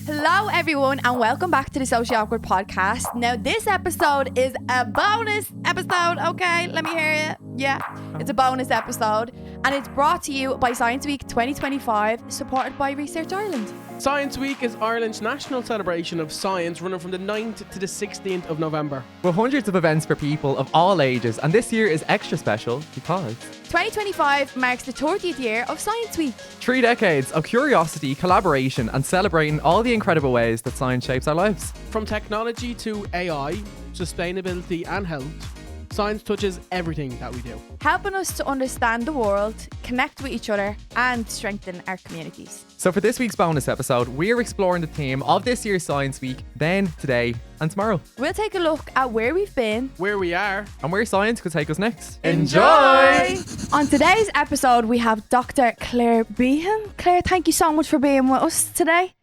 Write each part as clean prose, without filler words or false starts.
Hello everyone and welcome back to the Socially Awkward podcast. Now this episode is a bonus episode, okay? Let me hear it. Yeah, it's a bonus episode and it's brought to you by Science Week 2025, supported by Research Ireland. Science Week is Ireland's national celebration of science, running from the 9th to the 16th of November. With hundreds of events for people of all ages, and this year is extra special because 2025 marks the 30th year of Science Week. 3 decades of curiosity, collaboration, and celebrating all the incredible ways that science shapes our lives. From technology to AI, sustainability and health, science touches everything that we do. Helping us to understand the world, connect with each other and strengthen our communities. So for this week's bonus episode, we're exploring the theme of this year's Science Week, then, today, and tomorrow. We'll take a look at where we've been, where we are, and where science could take us next. Enjoy! On today's episode, we have Dr Claire Behan. Claire, thank you so much for being with us today.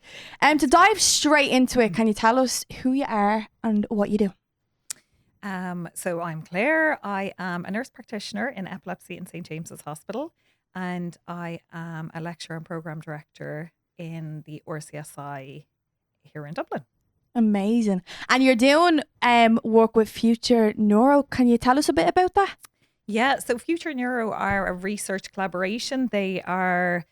To dive straight into it, can you tell us who you are and what you do? So I'm Claire. I am a nurse practitioner in epilepsy in St. James's Hospital, and I am a lecturer and programme director in the RCSI here in Dublin. Amazing. And you're doing work with Future Neuro. Can you tell us a bit about that? Yeah, so Future Neuro are a research collaboration. They are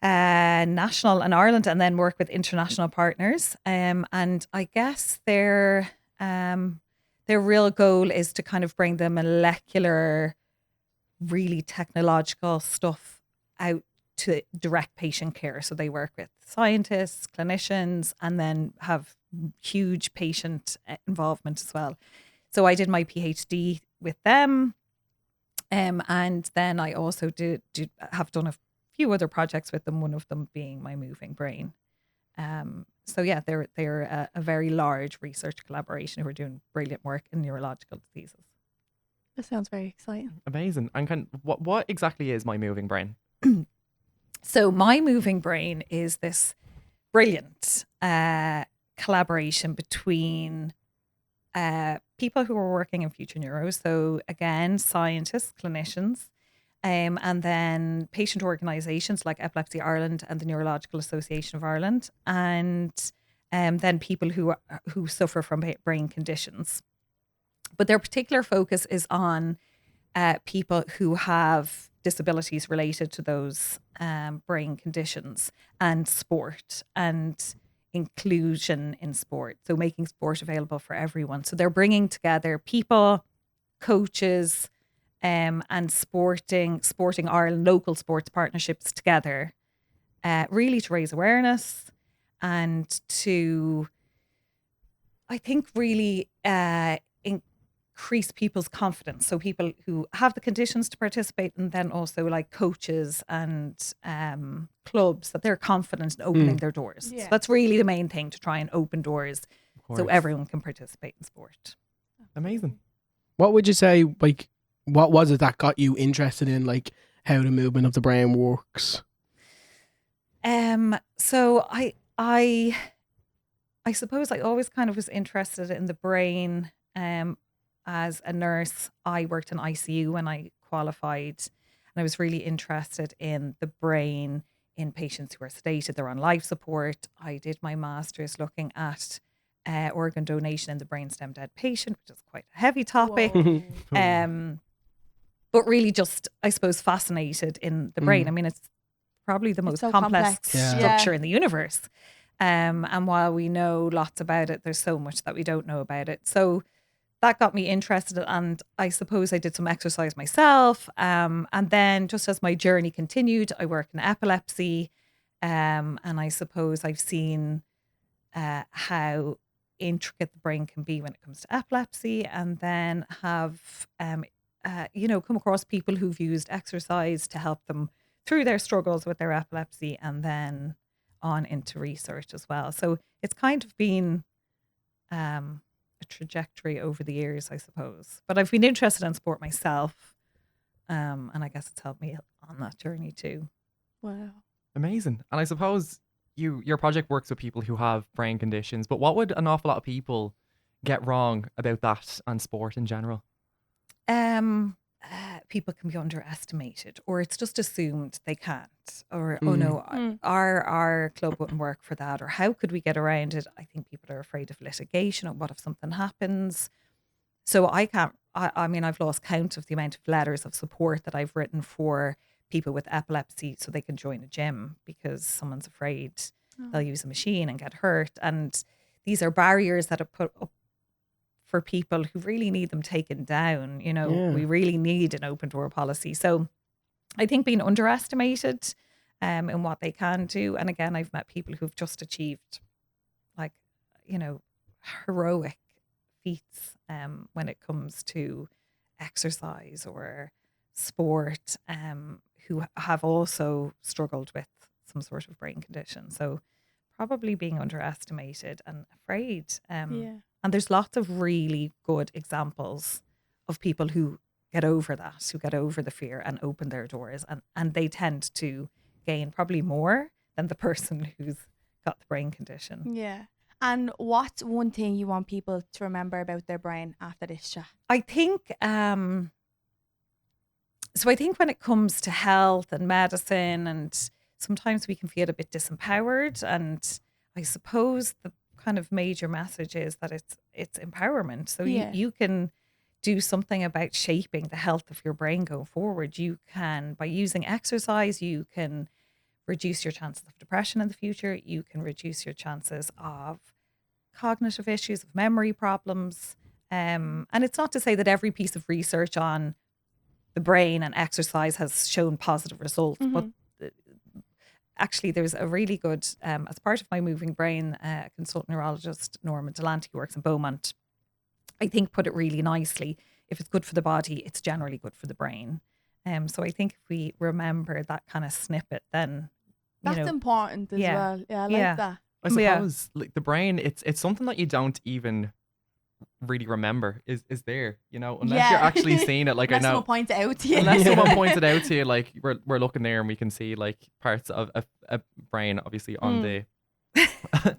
national in Ireland and then work with international partners. And I guess their real goal is to kind of bring the molecular, really technological stuff out to direct patient care. So they work with scientists, clinicians, and then have huge patient involvement as well. So I did my PhD with them. And then I also have done a few other projects with them, one of them being my moving brain. So yeah, they're a very large research collaboration who are doing brilliant work in neurological diseases. That sounds very exciting. Amazing. And what exactly is My Moving Brain? So My Moving Brain is this brilliant collaboration between people who are working in Future Neuro. So again, scientists, clinicians, and then patient organisations like Epilepsy Ireland and the Neurological Association of Ireland, and then people who suffer from brain conditions. But their particular focus is on people who have disabilities related to those brain conditions and sport and inclusion in sport. So making sport available for everyone. So they're bringing together people, coaches, and sporting Ireland, local sports partnerships together, really to raise awareness and to, I think, really increase people's confidence. So people who have the conditions to participate, and then also like coaches and clubs, that they're confident in opening their doors. Yeah. So that's really the main thing, to try and open doors so everyone can participate in sport. Amazing. What would you say, like, what was it that got you interested in, like, how the movement of the brain works? So I suppose I always kind of was interested in the brain. As a nurse, I worked in ICU when I qualified, and I was really interested in the brain in patients who are sedated, they're on life support. I did my master's looking at organ donation in the brainstem dead patient, which is quite a heavy topic. But really just, I suppose, fascinated in the brain. I mean, it's probably the most so complex complex. structure in the universe. And while we know lots about it, there's so much that we don't know about it. So that got me interested, and I suppose I did some exercise myself. And then just as my journey continued, I work in epilepsy. And I suppose I've seen how intricate the brain can be when it comes to epilepsy, and then have come across people who've used exercise to help them through their struggles with their epilepsy, and then on into research as well. So it's kind of been a trajectory over the years, I suppose. But I've been interested in sport myself, and I guess it's helped me on that journey too. Wow. Amazing. And I suppose your project works with people who have brain conditions, but what would an awful lot of people get wrong about that and sport in general? people can be underestimated, or it's just assumed they can't, or oh no, our club wouldn't work for that, or how could we get around it? I think people are afraid of litigation, or what if something happens? So I mean, I've lost count of the amount of letters of support that I've written for people with epilepsy so they can join a gym because someone's afraid they'll use a machine and get hurt. And these are barriers that are put up for people who really need them taken down. You know, we really need an open door policy. So I think being underestimated in what they can do. And again, I've met people who've just achieved like, you know, heroic feats when it comes to exercise or sport, who have also struggled with some sort of brain condition. So probably being underestimated and afraid. And there's lots of really good examples of people who get over that, who get over the fear and open their doors. And they tend to gain probably more than the person who's got the brain condition. Yeah. And what's one thing you want people to remember about their brain after this chat? I think, so I think when it comes to health and medicine, and sometimes we can feel a bit disempowered, and I suppose the kind of major message is that it's empowerment. So you can do something about shaping the health of your brain going forward. You can, by using exercise, you can reduce your chances of depression in the future. You can reduce your chances of cognitive issues, of memory problems. And it's not to say that every piece of research on the brain and exercise has shown positive results, but actually there's a really good, as part of my moving brain, consultant neurologist, Norman Delante, who works in Beaumont, I think put it really nicely. If it's good for the body, it's generally good for the brain. So I think if we remember that kind of snippet, then that's important as well. Yeah, I like that. I suppose like the brain, it's something that you don't even really remember is there, you know, unless you're actually seeing it. Like unless I know someone points it out to you. Unless someone points it out to you, like we're looking there and we can see like parts of a brain obviously on the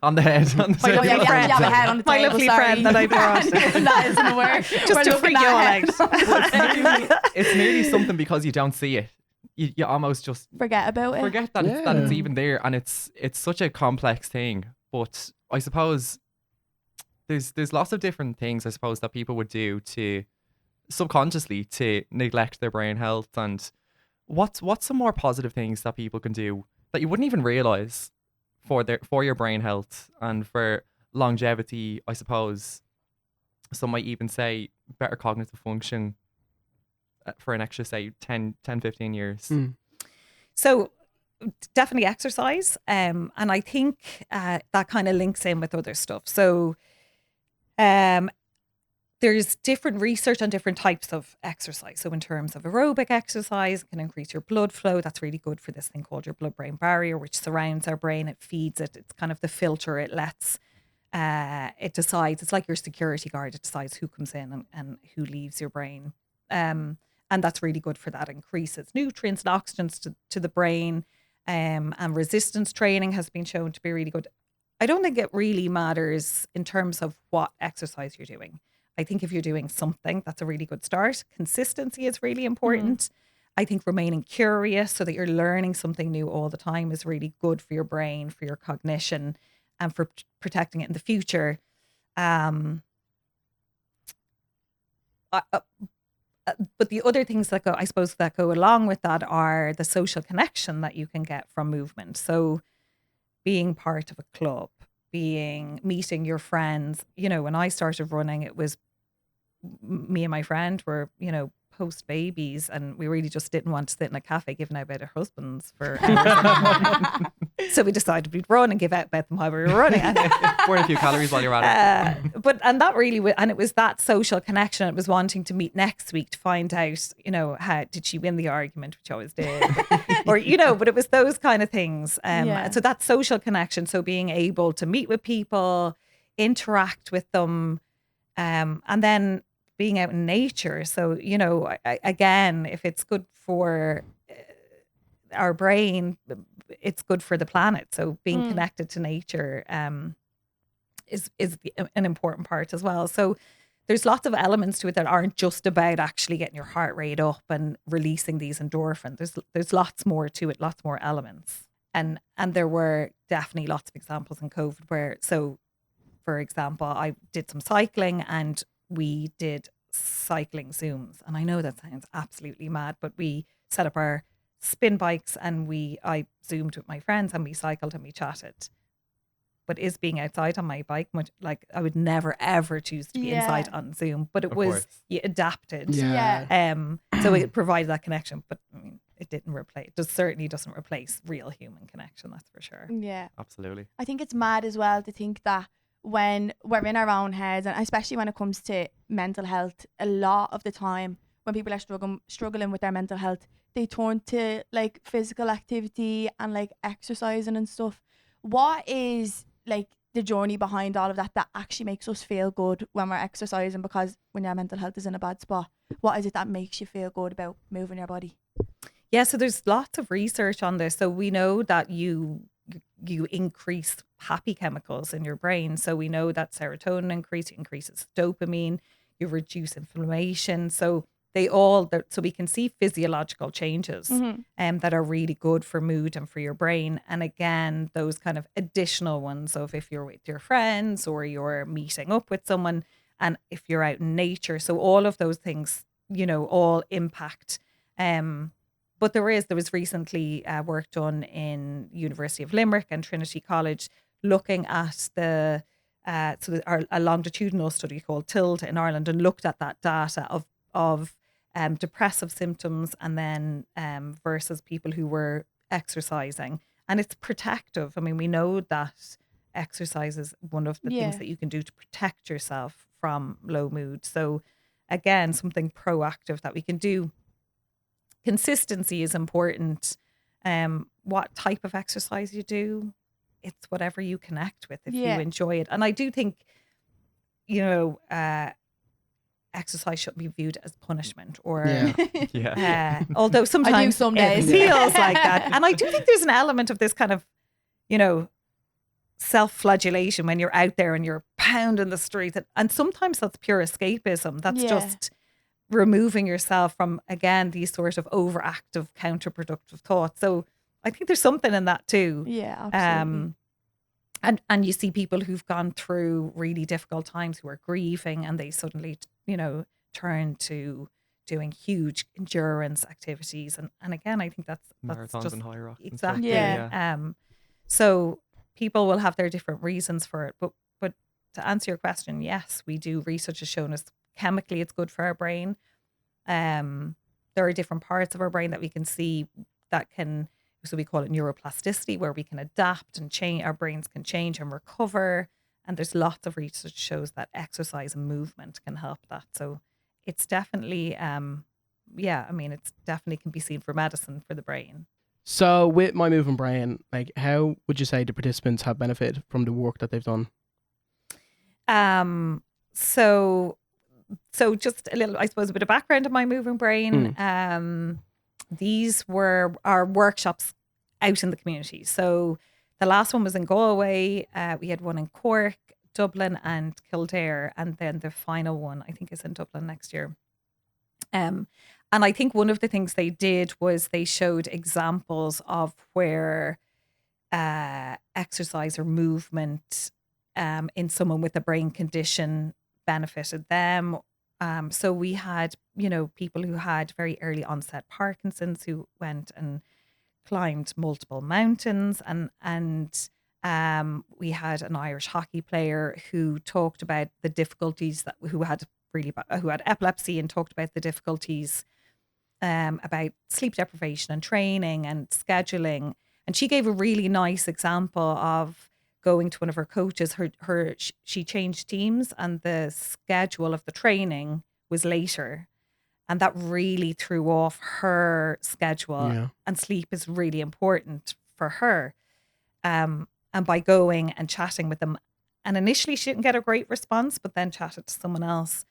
on the head. On the my lovely friend, my lovely friend that I brought. That isn't a word. Just to freak you all out. It's nearly something because you don't see it. You almost just forget about it. Forget that it's even there, and it's such a complex thing. But I suppose there's lots of different things I suppose that people would do to subconsciously to neglect their brain health. And what's some more positive things that people can do that you wouldn't even realize for your brain health and for longevity? I suppose some might even say better cognitive function for an extra, say, 10, 15 years. So definitely exercise. And I think that kind of links in with other stuff. So there's different research on different types of exercise. So in terms of aerobic exercise, it can increase your blood flow. That's really good for this thing called your blood-brain barrier, which surrounds our brain. It feeds it. It's kind of the filter. It lets, it decides, it's like your security guard. It decides who comes in and who leaves your brain. And that's really good for that. It increases nutrients and oxygens to the brain. And resistance training has been shown to be really good. I don't think it really matters in terms of what exercise you're doing. I think if you're doing something, that's a really good start. Consistency is really important. I think remaining curious so that you're learning something new all the time is really good for your brain, for your cognition, and for protecting it in the future. But the other things that go along with that are the social connection that you can get from movement. So being part of a club, meeting your friends. You know, when I started running, it was me and my friend were, you know, post babies, and we really just didn't want to sit in a cafe giving out about our husbands for hours. So we decided we'd run and give out about them while we were running. Burn a few calories while you're at it. And that really, and it was that social connection. It was wanting to meet next week to find out, you know, how did she win the argument, which I always did, or you know. But it was those kind of things. So that social connection. So being able to meet with people, interact with them, and then being out in nature. So, you know, again, if it's good for our brain, it's good for the planet. So being connected to nature is an important part as well. So there's lots of elements to it that aren't just about actually getting your heart rate up and releasing these endorphins. There's lots more to it, lots more elements. And there were definitely lots of examples in COVID where, so for example, I did some cycling and we did cycling Zooms. And I know that sounds absolutely mad, but we set up our spin bikes and I Zoomed with my friends and we cycled and we chatted. But is being outside on my bike much, like I would never ever choose to be inside on Zoom, but it Of was course. you adapted. Yeah. So it provided that connection, but I mean, it didn't replace. It certainly doesn't replace real human connection. That's for sure. Yeah. Absolutely. I think it's mad as well to think that when we're in our own heads, and especially when it comes to mental health, a lot of the time when people are struggling with their mental health, they turn to like physical activity and like exercising and stuff. What is like the journey behind all of that actually makes us feel good when we're exercising? Because when your mental health is in a bad spot, what is it that makes you feel good about moving your body? Yeah, so there's lots of research on this. So we know that you increase happy chemicals in your brain. So we know that serotonin increases dopamine, you reduce inflammation. So so we can see physiological changes that are really good for mood and for your brain. And again, those kind of additional ones of if you're with your friends or you're meeting up with someone and if you're out in nature. So all of those things, all impact. But there was recently work done in University of Limerick and Trinity College looking at a longitudinal study called TILD in Ireland and looked at that data of depressive symptoms and then versus people who were exercising. And it's protective. I mean, we know that exercise is one of the things that you can do to protect yourself from low mood. So again, something proactive that we can do. Consistency is important. What type of exercise you do, it's whatever you connect with if you enjoy it. And I do think, exercise shouldn't be viewed as punishment or although sometimes I do some days. it feels like that. And I do think there's an element of this kind of, self-flagellation when you're out there and you're pounding the street. And sometimes that's pure escapism. That's just removing yourself from, again, these sort of overactive, counterproductive thoughts. So I think there's something in that too. Yeah, absolutely. And you see people who've gone through really difficult times who are grieving and they suddenly, turn to doing huge endurance activities. And again, I think that's Marathons just and high rocks. exactly. Yeah. So people will have their different reasons for it. But to answer your question, yes, we do. Research has shown us chemically it's good for our brain. There are different parts of our brain that we can see that can, so we call it neuroplasticity, where we can adapt and change, our brains can change and recover. And there's lots of research shows that exercise and movement can help that. So it's definitely, it's definitely can be seen for medicine for the brain. So with My Moving Brain, like how would you say the participants have benefited from the work that they've done? So just a little, I suppose, a bit of background on My Moving Brain. These were our workshops out in the community. So the last one was in Galway. We had one in Cork, Dublin and Kildare. And then the final one, I think, is in Dublin next year. And I think one of the things they did was they showed examples of where exercise or movement in someone with a brain condition benefited them. So we had, people who had very early onset Parkinson's who went and climbed multiple mountains, and we had an Irish hockey player who talked about the difficulties who had epilepsy and talked about the difficulties about sleep deprivation and training and scheduling. And she gave a really nice example of going to one of her coaches. She changed teams and the schedule of the training was later. And that really threw off her schedule. Yeah. And sleep is really important for her. And by going and chatting with them, and initially she didn't get a great response, but then chatted to someone else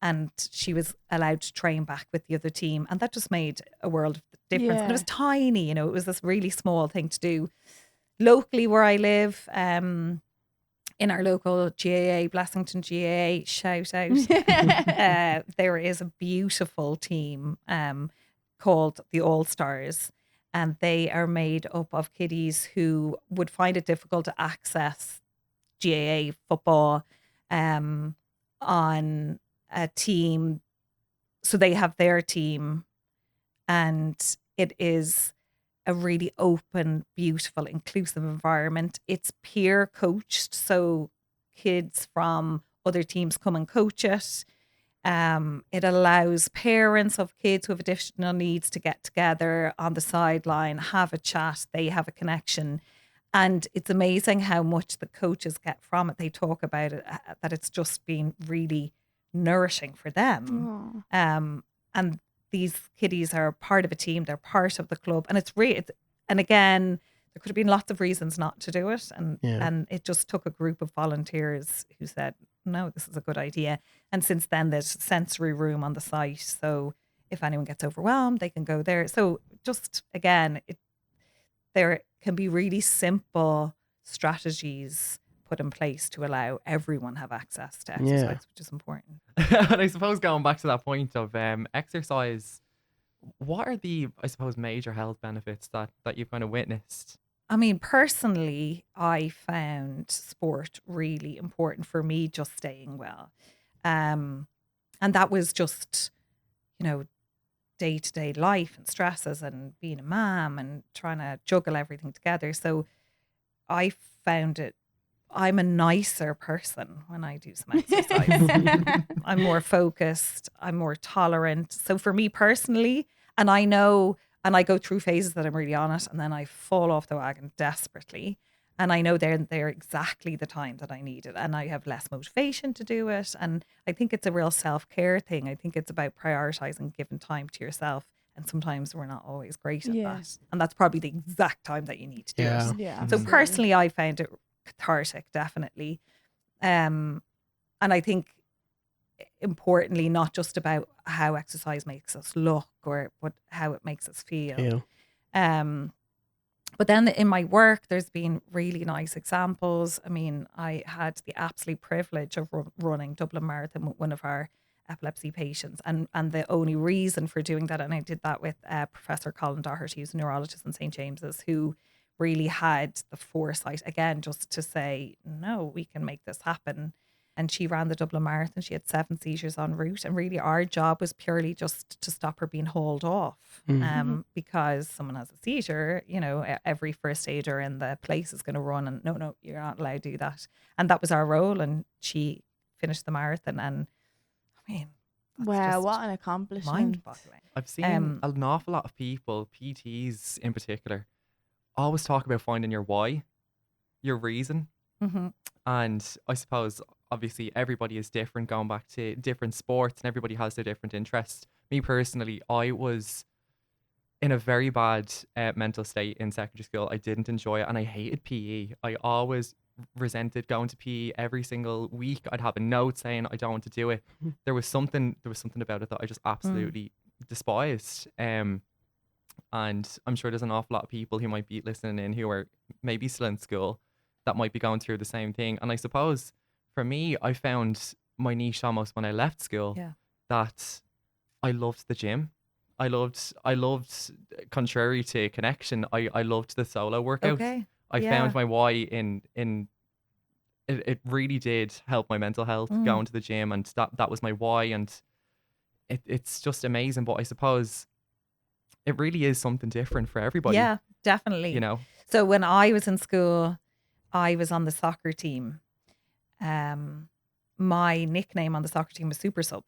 and she was allowed to train back with the other team. And that just made a world of difference. And it was tiny, it was this really small thing to do. Locally where I live, in in our local GAA, Blessington GAA, shout out. There is a beautiful team called the All Stars, and they are made up of kiddies who would find it difficult to access GAA football on a team. So they have their team, and it is a really open, beautiful, inclusive environment. It's peer coached, so kids from other teams come and coach it. It allows parents of kids who have additional needs to get together on the sideline, have a chat, they have a connection. And it's amazing how much the coaches get from it. They talk about it, that it's just been really nourishing for them. And these kiddies are part of a team, they're part of the club. And and again, there could have been lots of reasons not to do it. And it just took a group of volunteers who said, no, this is a good idea. And since then, there's a sensory room on the site. So if anyone gets overwhelmed, they can go there. So just, again, there can be really simple strategies put in place to allow everyone have access to exercise, which is important. And I suppose going back to that point of exercise, what are the, I suppose, major health benefits that you've kind of witnessed? I mean, personally, I found sport really important for me, just staying well. And that was just, day-to-day life and stresses and being a mom and trying to juggle everything together. So I found I'm a nicer person when I do some exercise. I'm more focused. I'm more tolerant. So for me personally, and I know, and I go through phases that I'm really on it, and then I fall off the wagon desperately. And I know they're exactly the time that I need it. And I have less motivation to do it. And I think it's a real self-care thing. I think it's about prioritizing, giving time to yourself. And sometimes we're not always great at that. And that's probably the exact time that you need to do it. Yeah, so personally, I found it cathartic, definitely. And I think importantly, not just about how exercise makes us look but how it makes us feel. But then in my work, there's been really nice examples. I mean, I had the absolute privilege of running Dublin Marathon with one of our epilepsy patients. And the only reason for doing that, and I did that with Professor Colin Doherty, who's a neurologist in St. James's, who really had the foresight, again, just to say, no, we can make this happen. And she ran the Dublin Marathon. She had 7 seizures en route. And really our job was purely just to stop her being hauled off. Because someone has a seizure, every first aider in the place is going to run and no, you're not allowed to do that. And that was our role. And she finished the marathon. And I mean, wow, what an accomplishment. Mind-boggling. I've seen an awful lot of people, PTs in particular, always talk about finding your why, your reason. And I suppose, obviously, everybody is different, going back to different sports, and everybody has their different interests. Me personally, I was in a very bad mental state in secondary school. I didn't enjoy it, and I hated PE. I always resented going to PE every single week. I'd have a note saying I don't want to do it. There was something about it that I just absolutely despised. And I'm sure there's an awful lot of people who might be listening in who are maybe still in school that might be going through the same thing. And I suppose for me, I found my niche almost when I left school, that I loved the gym. I loved, contrary to connection, I loved the solo workout. I found my why in it really did help my mental health, going to the gym, and that was my why. And it's just amazing. But I suppose it really is something different for everybody. Yeah, definitely. So when I was in school, I was on the soccer team. My nickname on the soccer team was Super Sub.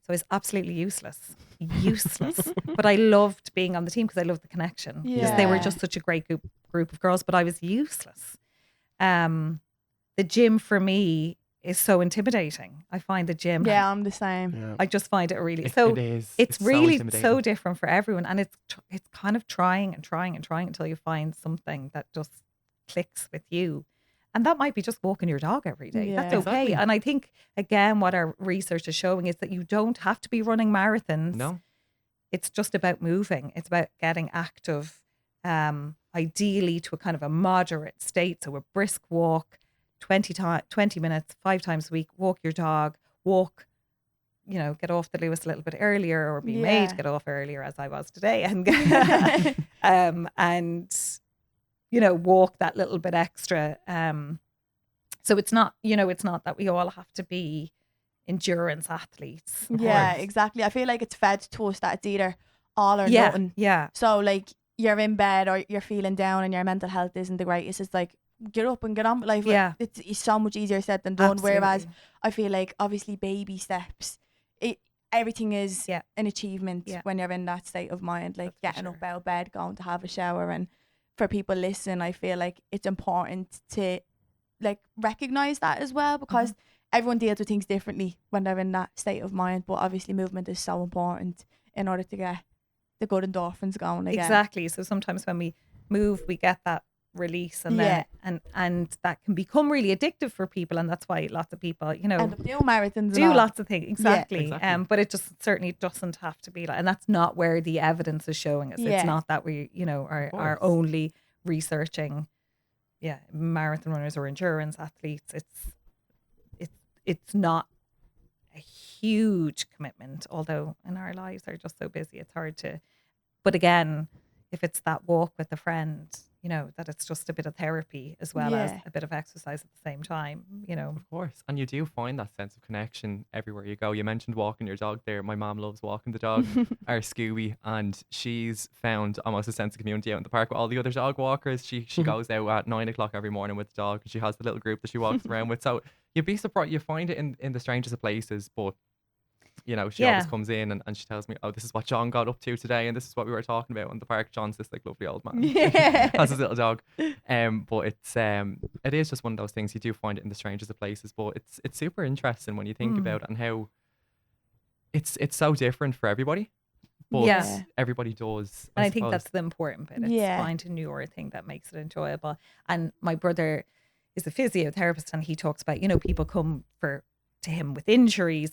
So I was absolutely useless. But I loved being on the team because I loved the connection. Because they were just such a great group of girls, but I was useless. The gym for me is so intimidating. I find the gym. Yeah, I'm the same. I just find it really. It is. It's really so different for everyone. And it's kind of trying until you find something that just clicks with you. And that might be just walking your dog every day. That's okay. Exactly. And I think, again, what our research is showing is that you don't have to be running marathons. No. It's just about moving. It's about getting active, ideally to a kind of a moderate state. So a brisk walk, 20 minutes, 5 times a week, walk your dog, walk, get off the Lewis a little bit earlier, or be made to get off earlier, as I was today, and walk that little bit extra. So it's not that we all have to be endurance athletes. Yeah, exactly. I feel like it's fed to us that it's either all or nothing. Yeah. So like you're in bed or you're feeling down and your mental health isn't the greatest. It's like, get up and get on with life. Yeah. It's so much easier said than done. Absolutely. Whereas I feel like obviously baby steps, everything is an achievement when you're in that state of mind, like getting up out of bed, going to have a shower. And for people listening, I feel like it's important to like recognize that as well, because everyone deals with things differently when they're in that state of mind. But obviously movement is so important in order to get the good endorphins going again. Exactly. So sometimes when we move, we get that release, and then and that can become really addictive for people, and that's why lots of people end up doing marathons, do lots of things. Exactly. Exactly. But it just certainly doesn't have to be like, and that's not where the evidence is showing us. It's not that we are only researching marathon runners or endurance athletes. It's not a huge commitment, although in our lives are just so busy, it's hard to. But again, if it's that walk with a friend, that it's just a bit of therapy as well as a bit of exercise at the same time, Of course. And you do find that sense of connection everywhere you go. You mentioned walking your dog there. My mom loves walking the dog, our Scooby, and she's found almost a sense of community out in the park with all the other dog walkers. She goes out at 9 o'clock every morning with the dog, and she has the little group that she walks around with. So you'd be surprised. You find it in the strangest of places, but she always comes in and she tells me, oh, this is what John got up to today, and this is what we were talking about in the park. John's this like lovely old man. Has his little dog. But it is just one of those things. You do find it in the strangest of places, but it's super interesting when you think about it, and how it's so different for everybody. But everybody does. And I think that's the important bit. It's finding your thing that makes it enjoyable. And my brother is a physiotherapist, and he talks about, people come to him with injuries,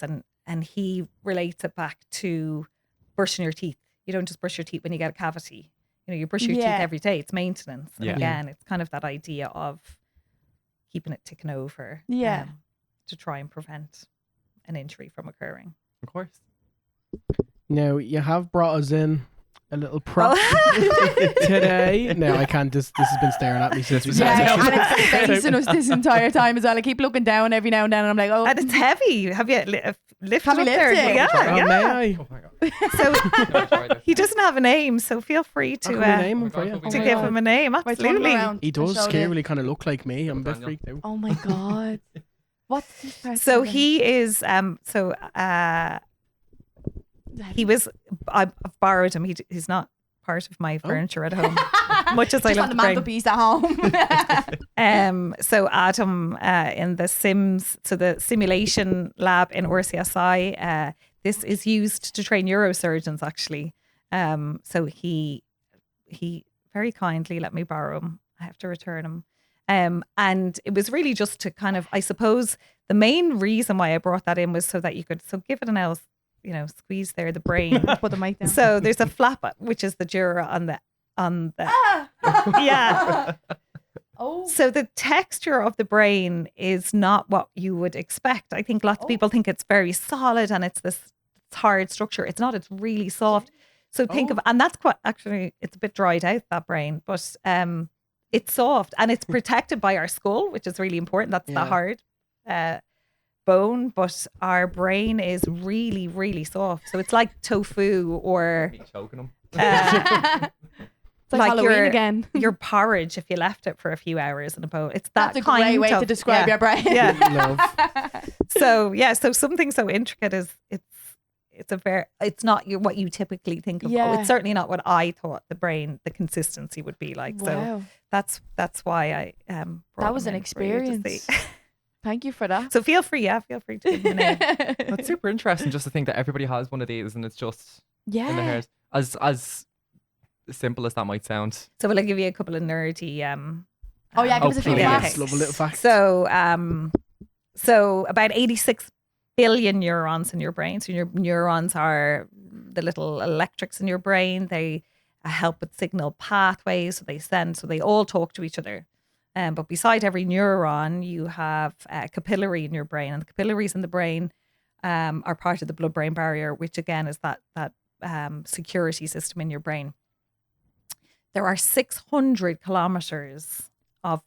and he relates it back to brushing your teeth. You don't just brush your teeth when you get a cavity. You brush your teeth every day. It's maintenance. And again, it's kind of that idea of keeping it ticking over to try and prevent an injury from occurring. Of course. Now, you have brought us in a little prop today. No, I can't. This has been staring at me since we started. And it's facing us this entire time as well. I keep looking down every now and then, and I'm like, oh. And it's heavy. Have you lifted Have you up there? lifted? Yeah. May I? Oh my God. So he doesn't have a name, so feel free to name him for you. to give him a name. Wait, turn him Absolutely. around. He does I'll show you. scarily kind of look like me. I'm a bit Daniel. freaked out. Oh my God. What's this person? So he is he was. I've borrowed him. He's not part of my furniture at home, much as I just love on the to bring. mantelpiece at home. So Adam in the the simulation lab in RCSI, this is used to train neurosurgeons actually. So he very kindly let me borrow him. I have to return him. And it was really just to kind of, I suppose, the main reason why I brought that in was so that you could give it an L, squeeze there the brain. Put the mic down. So there's a flap, which is the dura on the yeah. Oh. So the texture of the brain is not what you would expect. I think lots of people think it's very solid and it's this hard structure. It's not. It's really soft. So think of, and that's quite, actually, it's a bit dried out, that brain, but it's soft and it's protected by our skull, which is really important. That's the hard bone, but our brain is really, really soft. So it's like tofu or Me choking him. It's like Halloween again. your porridge if you left it for a few hours in a bowl. It's that That's a kind great way of, to describe your brain. Yeah. Love. So something so intricate is it's not what you typically think of. Yeah. It's certainly not what I thought the brain, the consistency would be like. Wow. So that's why I brought That was him an in for you to experience. see. Thank you for that. So feel free to give him a name. It's super interesting just to think that everybody has one of these and it's just in their Yeah. hairs. As simple as that might sound. So will I give you a couple of nerdy Oh yeah, give us a few please. facts. Love a little fact. So about 86 billion neurons in your brain. So your neurons are the little electrics in your brain. They help with signal pathways. So they all talk to each other. But beside every neuron, you have a capillary in your brain, and the capillaries in the brain are part of the blood-brain barrier, which again is that security system in your brain. There are 600 kilometers of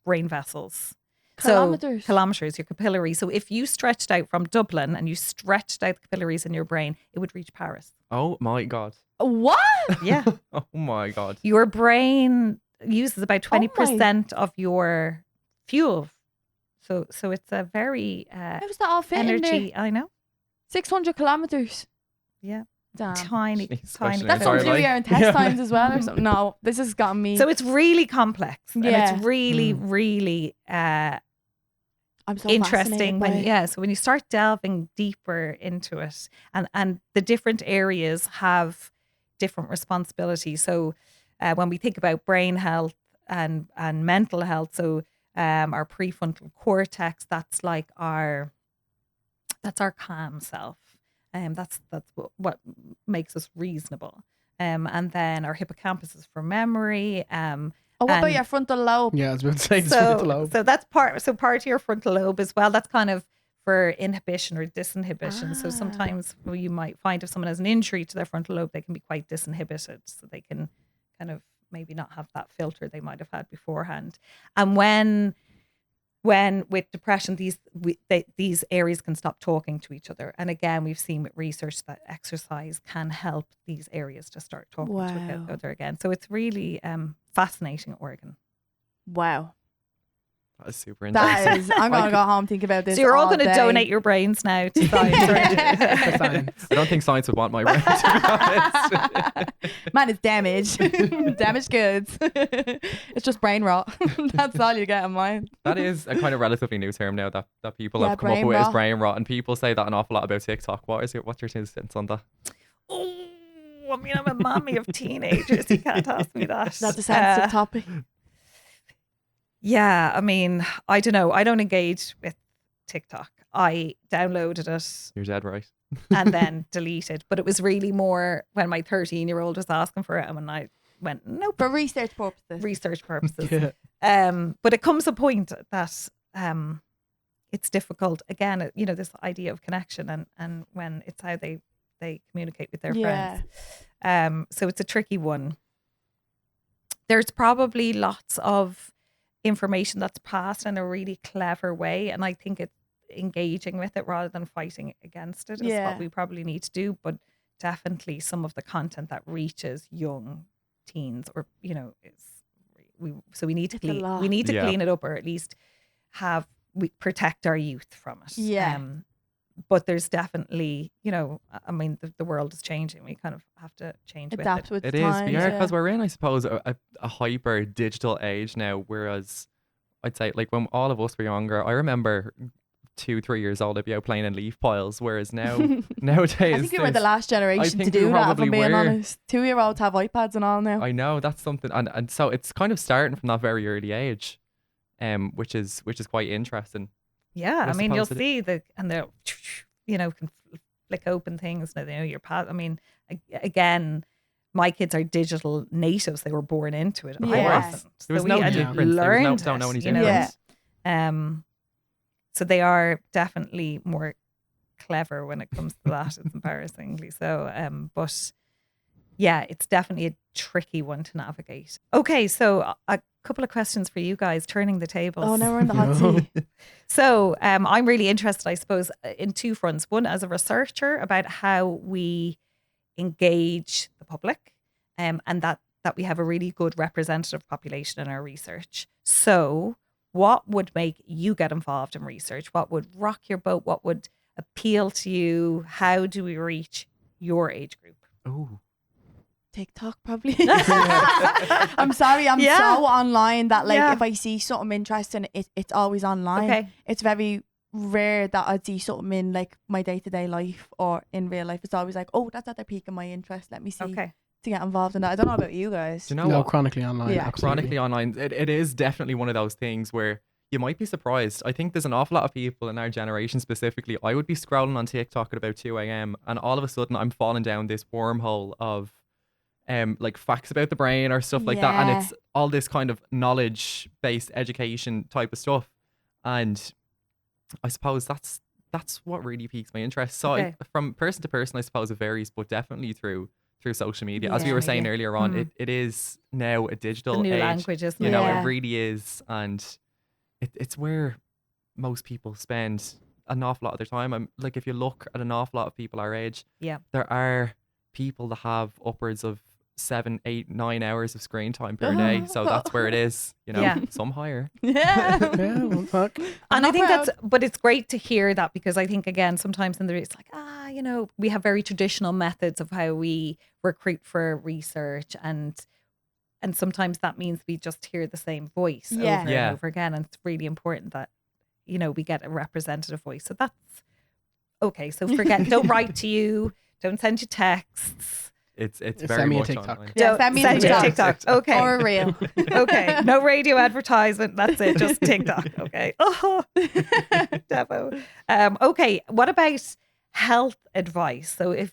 brain vessels. Kilometers? So, kilometers, your capillary. So if you stretched out from Dublin and you stretched out the capillaries in your brain, it would reach Paris. Oh my God. What? Yeah. Oh my God. Your brain uses about 20% of your fuel. So it's a very How does that all fit in energy. there? I know. 600 kilometers. Yeah. Damn. Tiny, Jeez, tiny. question That's Sorry, something to do with like- your intestines as well or something. No, this has gotten me. So it's really complex. And Yeah. it's really, really I'm so interesting fascinated by it. so when you start delving deeper into it, and the different areas have different responsibilities. So when we think about brain health and mental health, so our prefrontal cortex, that's our calm self. That's what makes us reasonable. And then our hippocampus is for memory. Oh, what about and- your frontal lobe? Yeah, I was about to say the frontal lobe. So that's part of your frontal lobe as well. That's kind of for inhibition or disinhibition. So sometimes you might find if someone has an injury to their frontal lobe, they can be quite disinhibited. So they can kind of maybe not have that filter they might have had beforehand. And when with depression, these areas can stop talking to each other. And again, we've seen with research that exercise can help these areas to start talking to each Wow. other again. So it's really fascinating organ. Wow. That is super interesting. That is, I'm going to go home and think about this. So you're all going to day. donate your brains now to science. aren't you? Science. I don't think science would want my brain, to be honest. Mine is damaged. Damaged goods. It's just brain rot. That's all you get on mine. That is a kind of relatively new term now that people Yeah, have come up brain with is rot. brain rot, and people say that an awful lot about TikTok. What's your sense on that? Oh, I mean, I'm a mommy of teenagers. You can't ask me that. That's a sensitive topic. Yeah, I mean, I don't know. I don't engage with TikTok. I downloaded it You're dead right. and then deleted. But it was really more when my 13-year-old was asking for it, and when I went, nope, For research purposes. research purposes. Yeah. But it comes a point that it's difficult. Again, this idea of connection and when it's how they communicate with their Yeah. friends. So it's a tricky one. There's probably lots of information that's passed in a really clever way, and I think it's engaging with it rather than fighting against it is Yeah. what we probably need to do. But definitely some of the content that reaches young teens, or we need to It's a lot. Yeah. clean it up, or at least we protect our youth from it. Yeah. But there's definitely, I mean, the world is changing. We kind of have to change Adapt with with It the is, times. yeah, because we're in, I suppose, a hyper digital age now. Whereas I'd say, like, when all of us were younger, I remember 2-3 years old, I'd be out playing in leaf piles. Whereas nowadays, I think we were the there's- last generation to think we do that, if probably I'm being were. honest. 2-year-olds have iPads and all now. I know that's something, and so it's kind of starting from that very early age, which is quite interesting. Yeah, I I mean, you'll suppose see they'll, can flick open things. Now they know your path. I mean, again, my kids are digital natives. They were born into it. Yeah. I wasn't. There was So no we had difference. There was learned don't know any it, you know. difference. Yeah. So they are definitely more clever when it comes to that. It's embarrassingly so. But yeah, it's definitely a tricky one to navigate. Okay, so a couple of questions for you guys, turning the tables. Oh, now we're in the hot No. seat. So I'm really interested, I suppose, in two fronts. One, as a researcher, about how we engage the public, and that we have a really good representative population in our research. So what would make you get involved in research? What would rock your boat? What would appeal to you? How do we reach your age group? Ooh. TikTok, probably. I'm sorry, I'm Yeah. so online that, like, Yeah. if I see something interesting, it's always online. Okay. It's very rare that I'd see something in, like, my day-to-day life or in real life. It's always like, oh, that's at the peak of my interest. Let me see Okay. to get involved in that. I don't know about you guys. Do you know No, what? chronically online. Yeah. absolutely. Chronically online, it is definitely one of those things where you might be surprised. I think there's an awful lot of people in our generation specifically. I would be scrolling on TikTok at about 2 a.m. and all of a sudden I'm falling down this wormhole of like facts about the brain or stuff like that, and Yeah. it's all this kind of knowledge based education type of stuff. And I suppose that's what really piques my interest. So Okay. from person to person, I suppose it varies, but definitely through social media. As we Yeah. were saying Media. earlier on, it is now a digital The new age. language, isn't You it? know, Yeah. it really is, and it's where most people spend an awful lot of their time. I'm like, if you look at an awful lot of people our age, Yeah. there are people that have upwards of 7, 8, 9 hours of screen time per Oh. day. So that's where it is. You know, Yeah. some higher. Yeah. Yeah, well, fuck. I'm And I not think proud. but it's great to hear that, because I think, again, sometimes in the, it's like, we have very traditional methods of how we recruit for research, and sometimes that means we just hear the same voice Yeah. over Yeah. and over again. And it's really important that, we get a representative voice. So that's okay. So don't write to you, don't send you texts. It's Send very me a much TikTok. online. Yeah, Don't send me a send you TikTok. TikTok. Okay. Or a reel. Okay, no radio advertisement. That's it. Just TikTok. Okay. Oh, Devo. Okay. What about health advice? So,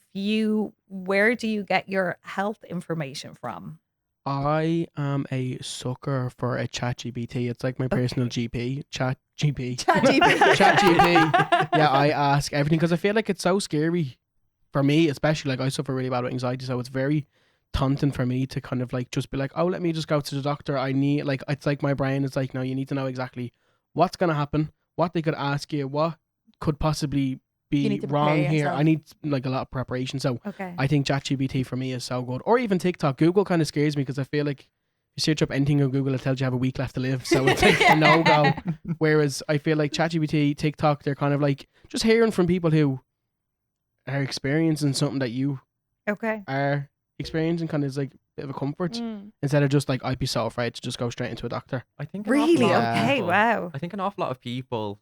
where do you get your health information from? I am a sucker for a ChatGPT. It's like my personal GP. ChatGPT. ChatGPT. Yeah, I ask everything because I feel like it's so scary for me, especially like I suffer really bad with anxiety, so it's very taunting for me to kind of like just be like, oh, let me just go to the doctor. I need, like, it's like my brain is like, no, you need to know exactly what's gonna happen, what they could ask you, what could possibly You be need to prepare wrong here. yourself. I need like a lot of preparation. So Okay. I think ChatGPT for me is so good. Or even TikTok. Google kind of scares me because I feel like you search up anything on Google, it tells you have a week left to live. So it's like a no-go. Whereas I feel like ChatGPT, TikTok, they're kind of like just hearing from people who are experiencing something that you Okay. are experiencing, kind of is like a bit of a comfort. Mm. Instead of just like, I'd be so afraid to just go straight into a doctor. I think an awful Really? lot of Yeah. Okay. people- Wow. I think an awful lot of people,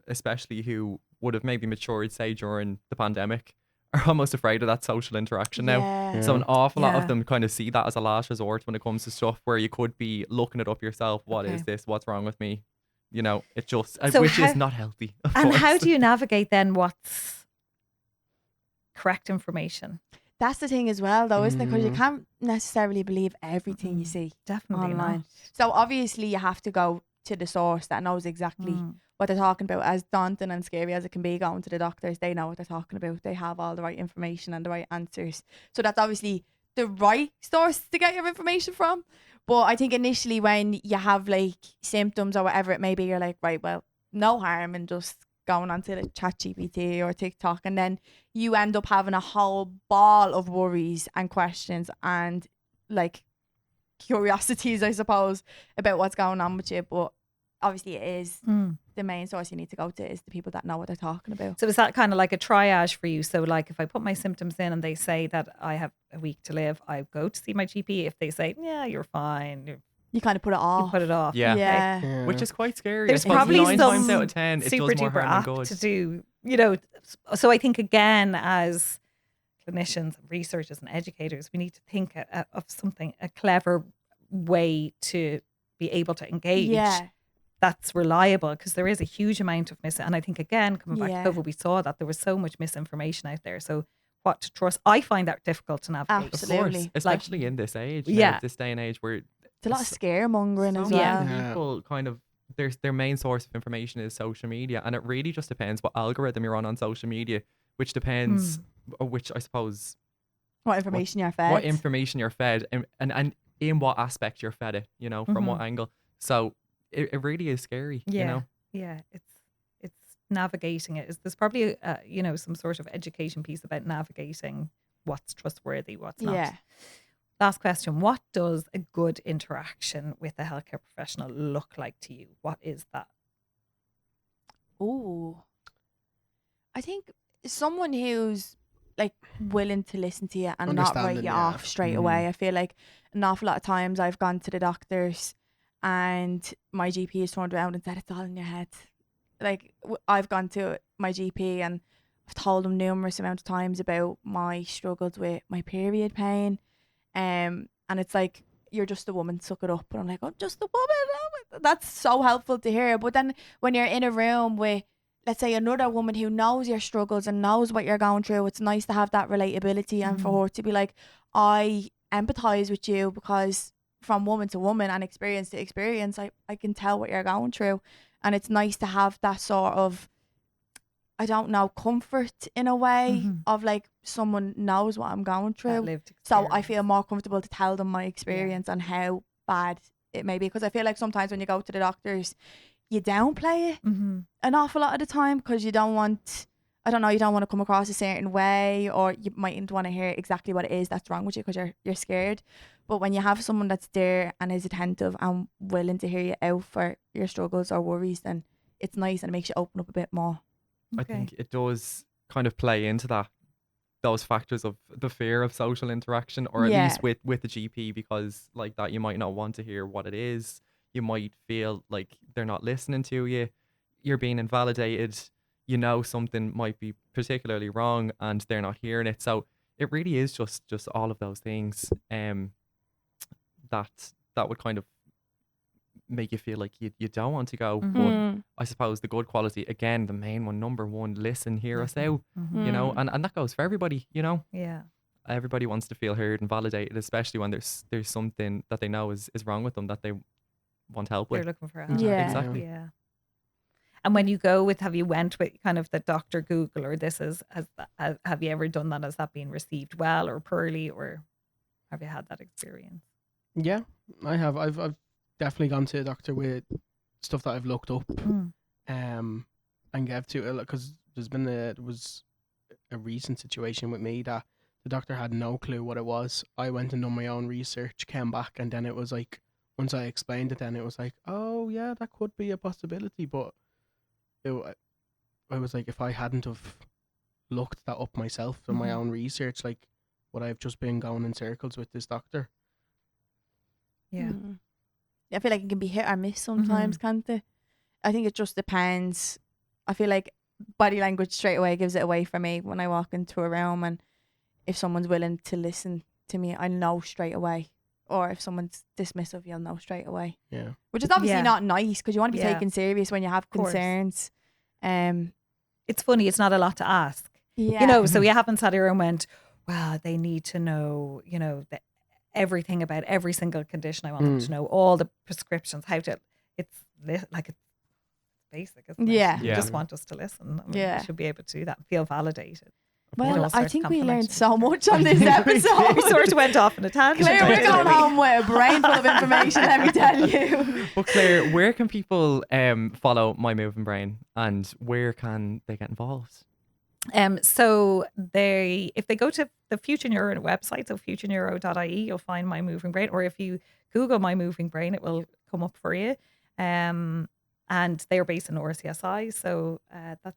especially who would have maybe matured, say, during the pandemic, are almost afraid of that social interaction now. Yeah. So an awful lot Yeah. of them kind of see that as a last resort when it comes to stuff where you could be looking it up yourself. What is Okay. this? What's wrong with me? You know, it just, So which how- is not healthy. Of And course. how do you navigate then what's correct information? That's the thing as well, though, isn't it? Because you Mhm. can't necessarily believe everything you see Definitely online. not. So obviously you have to go to the source that knows exactly Mm. what they're talking about. As daunting and scary as it can be going to the doctors, they know what they're talking about. They have all the right information and the right answers. So that's obviously the right source to get your information from. But I think initially when you have like symptoms or whatever it may be, you're like, right, well, no harm in just going onto the ChatGPT or TikTok, and then you end up having a whole ball of worries and questions and like curiosities, I suppose, about what's going on with you. But obviously it is Mm. the main source you need to go to is the people that know what they're talking about. So is that kind of like a triage for you? So like if I put my symptoms in and they say that I have a week to live, I go to see my GP. If they say, yeah, you're fine, You kind of put it you off. put it off. Yeah. Okay. Yeah. Yeah. Which is quite scary. There's I suppose probably 9 times some out of 10, it super does more duper harm app than good. to do, so I think again, as clinicians, researchers and educators, we need to think of something, a clever way to be able to engage Yeah. that's reliable, because there is a huge amount of and I think again, coming back Yeah. to COVID, we saw that there was so much misinformation out there. So what to trust, I find that difficult to navigate. Of Absolutely. course, especially in this age, Yeah. now, this day and age where It's a lot of scaremongering as so well. many Yeah. people kind of their main source of information is social media, and it really just depends what algorithm you're on social media, which depends, or which I suppose What information you're fed. what information you're fed, and in what aspect you're fed it, you know, from what angle. So it really is scary, Yeah. you know. Yeah, it's navigating it. There's probably some sort of education piece about navigating what's trustworthy, what's not. Yeah. Last question: what does a good interaction with a healthcare professional look like to you? What is that? Ooh. I think someone who's like willing to listen to you and not write Understanding, you yeah. off straight away. I feel like an awful lot of times I've gone to the doctors and my GP has turned around and said it's all in your head. Like I've gone to my GP and I've told him numerous amounts of times about my struggles with my period pain. And it's like, you're just a woman, suck it up. And I'm like, oh, just a woman. Oh, that's so helpful to hear. But then when you're in a room with, let's say, another woman who knows your struggles and knows what you're going through, it's nice to have that relatability and for her to be like, I empathize with you, because from woman to woman and experience to experience, I can tell what you're going through. And it's nice to have that sort of, I don't know, comfort in a way of like someone knows what I'm going through. So I feel more comfortable to tell them my experience and how bad it may be. Because I feel like sometimes when you go to the doctors, you downplay it an awful lot of the time, because you don't want, I don't know, you don't want to come across a certain way, or you mightn't want to hear exactly what it is that's wrong with you because you're scared. But when you have someone that's there and is attentive and willing to hear you out for your struggles or worries, then it's nice and it makes you open up a bit more. I think it does kind of play into those factors of the fear of social interaction, or at least with the GP, because like that you might not want to hear what it is. You might feel like they're not listening to you. You're being invalidated. You know something might be particularly wrong and they're not hearing it. So it really is just all of those things that would kind of make you feel like you don't want to go. But I suppose the good quality, again, the main one, number one, listen, hear us out, you know, and that goes for everybody, you know. Yeah. Everybody wants to feel heard and validated, especially when there's something that they know is wrong with them that they want help with. They're looking for help. Yeah. Exactly. Yeah. And when you go with, have you went with kind of the Dr. Google, or this is, have you ever done that? Has that been received well or poorly, or have you had that experience? Yeah, I have. I've definitely gone to a doctor with stuff that I've looked up and gave to, because there was a recent situation with me that the doctor had no clue what it was. I went and done my own research, came back, and then it was like, once I explained it, then it was like, oh yeah, that could be a possibility. But I was like, if I hadn't have looked that up myself in my own research, like, would I have just been going in circles with this doctor? Yeah. I feel like it can be hit or miss sometimes, can't it? I think it just depends. I feel like body language straight away gives it away for me when I walk into a room, and if someone's willing to listen to me, I know straight away. Or if someone's dismissive, you'll know straight away. Yeah. Which is obviously not nice, because you want to be taken serious when you have concerns. It's funny, it's not a lot to ask. Yeah. You know, so you haven't sat here and went, well, they need to know, you know, everything about every single condition. I want them to know all the prescriptions, how to, it's basic, isn't it? Yeah. You just want us to listen. I mean, you should be able to do that and feel validated. Well, I think we learned so much on this episode. We sort of went off on a tangent. Claire, we're going home with a brain full of information, let me tell you. But Claire, where can people follow My Moving Brain, and where can they get involved? So if they go to the Future Neuro website, so futureneuro.ie, you'll find My Moving Brain, or if you Google My Moving Brain, it will come up for you. And they are based in RCSI, so that's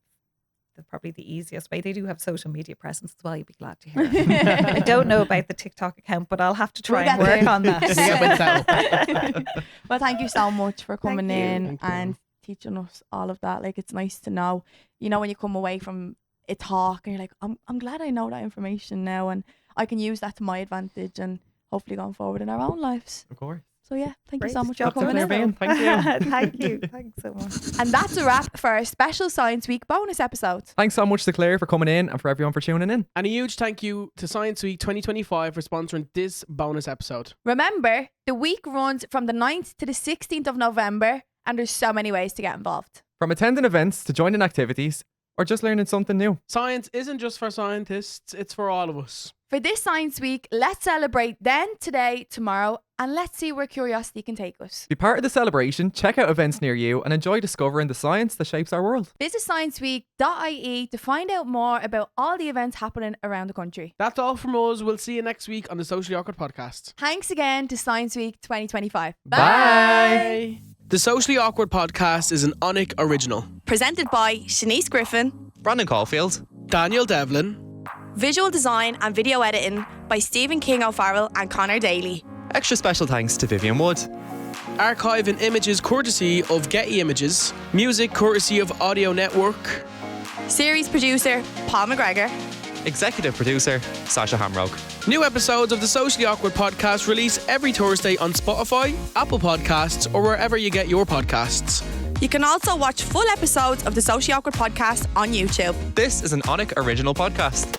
probably the easiest way. They do have social media presence as well. You'd be glad to hear. I don't know about the TikTok account, but I'll have to try and work on that. Well, thank you so much for coming in and teaching us all of that. Like, it's nice to know, you know, when you come away from a talk and you're like, I'm glad I know that information now, and I can use that to my advantage, and hopefully going forward in our own lives. Of course. So yeah, thank you so much for coming in. Thank you. Thank you. Thanks so much. And that's a wrap for our special Science Week bonus episode. Thanks so much to Claire for coming in, and for everyone for tuning in. And a huge thank you to Science Week 2025 for sponsoring this bonus episode. Remember, the week runs from the 9th to the 16th of November, and there's so many ways to get involved. From attending events to joining activities, or just learning something new. Science isn't just for scientists, it's for all of us. For this Science Week, let's celebrate then, today, tomorrow, and let's see where curiosity can take us. Be part of the celebration, check out events near you, and enjoy discovering the science that shapes our world. Visit scienceweek.ie to find out more about all the events happening around the country. That's all from us. We'll see you next week on the Socially Awkward Podcast. Thanks again to Science Week 2025. Bye. The Socially Awkward Podcast is an Onic original. Presented by Shanice Griffin, Brandon Caulfield, Daniel Devlin. Visual design and video editing by Stephen King O'Farrell and Connor Daly. Extra special thanks to Vivian Wood. Archive and images courtesy of Getty Images. Music courtesy of Audio Network. Series producer Paul McGregor. Executive producer Sasha Hamrock. New episodes of the Socially Awkward Podcast release every Thursday on Spotify, Apple Podcasts, or wherever you get your podcasts. You can also watch full episodes of the Socially Awkward Podcast on YouTube. This is an Onic original podcast.